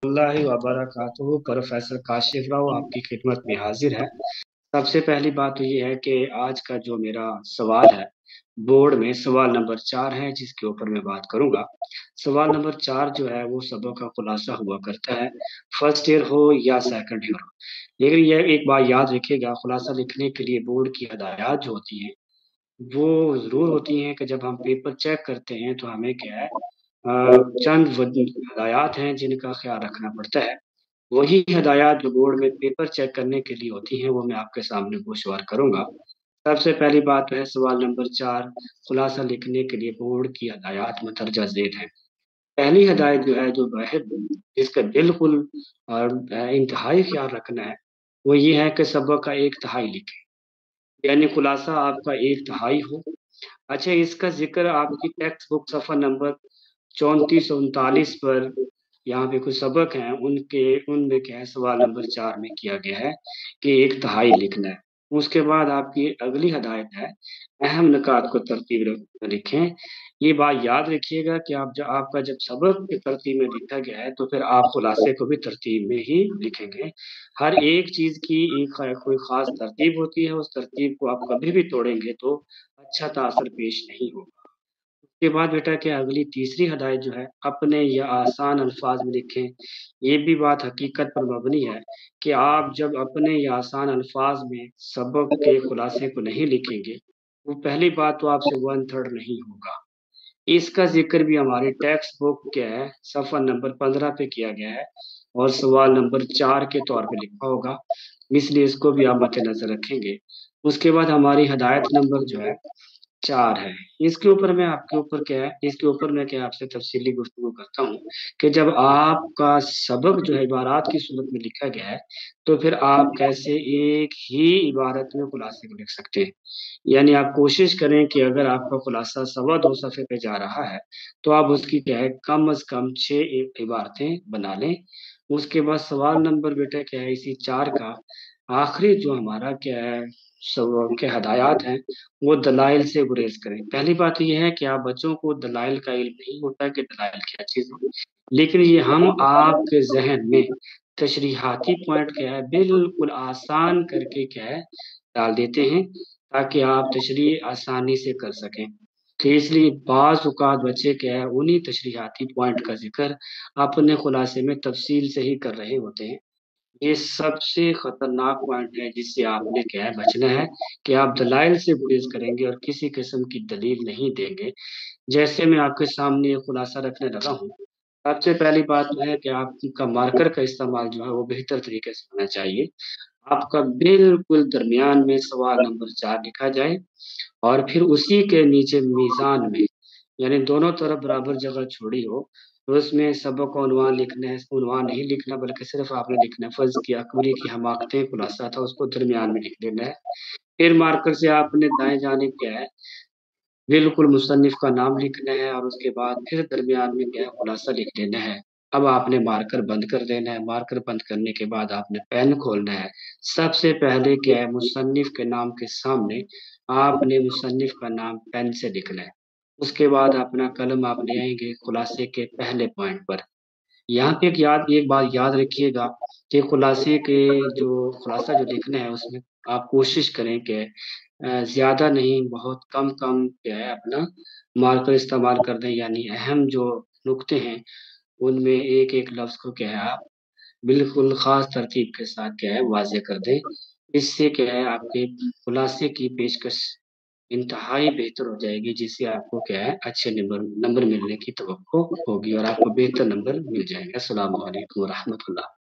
اللہ वबरकातुहू। Professor Kashif Rao आपकी खिदमत में हाजिर है। सबसे पहली बात तो ये है कि आज का जो मेरा सवाल है बोर्ड में सवाल नंबर 4 है, जिसके ऊपर मैं बात करूंगा। सवाल नंबर 4 जो है वो सबक का खुलासा हुआ करता है, फर्स्ट ईयर हो या सेकंड ईयर हो। लेकिन यह एक बात याद रखिएगा, खुलासा लिखने के लिए बोर्ड की हदायत जो होती है वो जरूर होती हैं कि जब हम पेपर चेक करते हैं तो हमें क्या है चंद हदायत हैं जिनका ख्याल रखना पड़ता है। वही हदायत जो बोर्ड में पेपर चेक करने के लिए होती हैं वो मैं आपके सामने गोशवार करूंगा। सबसे पहली बात है सवाल नंबर 4, खुलासा लिखने के लिए बोर्ड की हदायत मतरजा ज़ेल है। पहली हदायत जो है जो वाहिद जिसका बिल्कुल और इंतहाई ख्याल रखना है वो ये है कि सबक का एक तिहाई लिखें, यानी खुलासा आपका एक तिहाई हो। अच्छा, इसका जिक्र आपकी टेक्स्ट बुक सफ़ा नंबर 3439 पर यहाँ पे कुछ सबक हैं, उनके उनमें क्या है सवाल नंबर 4 में किया गया है कि एक तिहाई लिखना है। उसके बाद आपकी अगली हदायत है अहम निकात को तरतीब लिखें। ये बात याद रखिएगा कि आप जब आपका जब सबक की तरतीब में लिखा गया है तो फिर आप खुलासे को भी तरतीब में ही लिखेंगे। हर एक चीज़ की एक कोई ख़ास तरतीब होती है, उस तरतीब को आप कभी भी तोड़ेंगे तो अच्छा तासर पेश नहीं होगा। उसके बाद बेटा क्या अगली तीसरी हदायत जो है अपने या आसान अल्फाज में लिखें। ये भी बात हकीकत पर मबनी है कि आप जब अपने या आसान अल्फाज में सबक के खुलासे को नहीं लिखेंगे वो पहली बात तो आपसे 1/3 नहीं होगा। इसका जिक्र भी हमारे टेक्स्ट बुक क्या है सफ़ा नंबर 15 पे किया गया है और सवाल नंबर 4 के तौर पे लिखा होगा, इसलिए इसको भी आप मद्देनजर रखेंगे। उसके बाद हमारी हदायत नंबर जो है 4 है। इसके ऊपर मैं आपके ऊपर क्या है इसके ऊपर मैं क्या आपसे तफ़सीली गुफ्तगू करता हूँ कि जब आपका सबक जो है इबारात की सूरत में लिखा गया है, तो फिर आप कैसे एक ही इबारत में खुलासे को लिख सकते हैं। यानी आप कोशिश करें कि अगर आपका खुलासा सवा 2 सफ़े पे जा रहा है, तो आप उसकी क्या है कम अज़ कम 6 इबारतें बना लें। उसके बाद सवाल नंबर बेटा क्या है इसी 4 का आखिरी जो हमारा क्या है सब के हदायत हैं वो दलाइल से गुरेज़ करें। पहली बात तो ये है कि आप बच्चों को दलाइल का इल्म नहीं होता कि दलाइल क्या चीज़ है, लेकिन ये हम आपके ज़हन में तशरीहाती पॉइंट क्या है बिल्कुल आसान करके क्या है डाल देते हैं ताकि आप तशरीह आसानी से कर सकें। तो इसलिए बाज़ औक़ात बच्चे क्या है उन्हीं तशरीहाती पॉइंट का ज़िक्र अपने खुलासे में तफ़सील से ही कर रहे होते हैं। ये सबसे खतरनाक पॉइंट है जिससे आपने क्या है बचना है कि आप दलाइल से गुरेज़ करेंगे और किसी किस्म की दलील नहीं देंगे। जैसे मैं आपके सामने ये खुलासा रखने लगा हूँ, सबसे पहली बात तो है कि आपका मार्कर का इस्तेमाल जो है वो बेहतर तरीके से होना चाहिए। आपका बिल्कुल दरमियान में सवाल नंबर 4 लिखा जाए और फिर उसी के नीचे मीज़ान में यानी दोनों तरफ बराबर जगह छोड़ी हो, तो उसमें सबक का उन्वान लिखना है, उन्वान नहीं लिखना बल्कि सिर्फ़ आपने लिखना है फ़र्ज़ किया अकबरी की हमाकतें खुलासा था उसको दरमियान में लिख देना है। फिर मार्कर से आपने दाएँ जानिब क्या है बिल्कुल मुसन्निफ़ का नाम लिखना है और उसके बाद फिर दरमियान में क्या है खुलासा लिख देना है। अब आपने मार्कर बंद कर देना है, मार्कर बंद करने के बाद आपने पेन खोलना है। सबसे पहले क्या है मुसन्निफ़ के नाम के सामने आपने मुसन्निफ़ का नाम पेन से लिखना है। उसके बाद अपना कलम आप ले आएँगे खुलासे के पहले पॉइंट पर। यहाँ पे एक बात याद रखिएगा कि खुलासा जो लिखना है उसमें आप कोशिश करें कि ज़्यादा नहीं बहुत कम-कम क्या है अपना मार्कर इस्तेमाल कर दें, यानी अहम जो नुक्ते हैं उनमें एक-एक लफ्ज़ को क्या है आप बिल्कुल ख़ास तरतीब के साथ क्या है वाज़ेह कर दें। इससे क्या है आपके खुलासे की पेशकश इंतहाई बेहतर हो जाएगी, जिससे आपको क्या है अच्छे नंबर नंबर मिलने की तवक्को होगी और आपको बेहतर नंबर मिल जाएँगे। अस्सलामु अलैकुम व रहमतुल्लाह।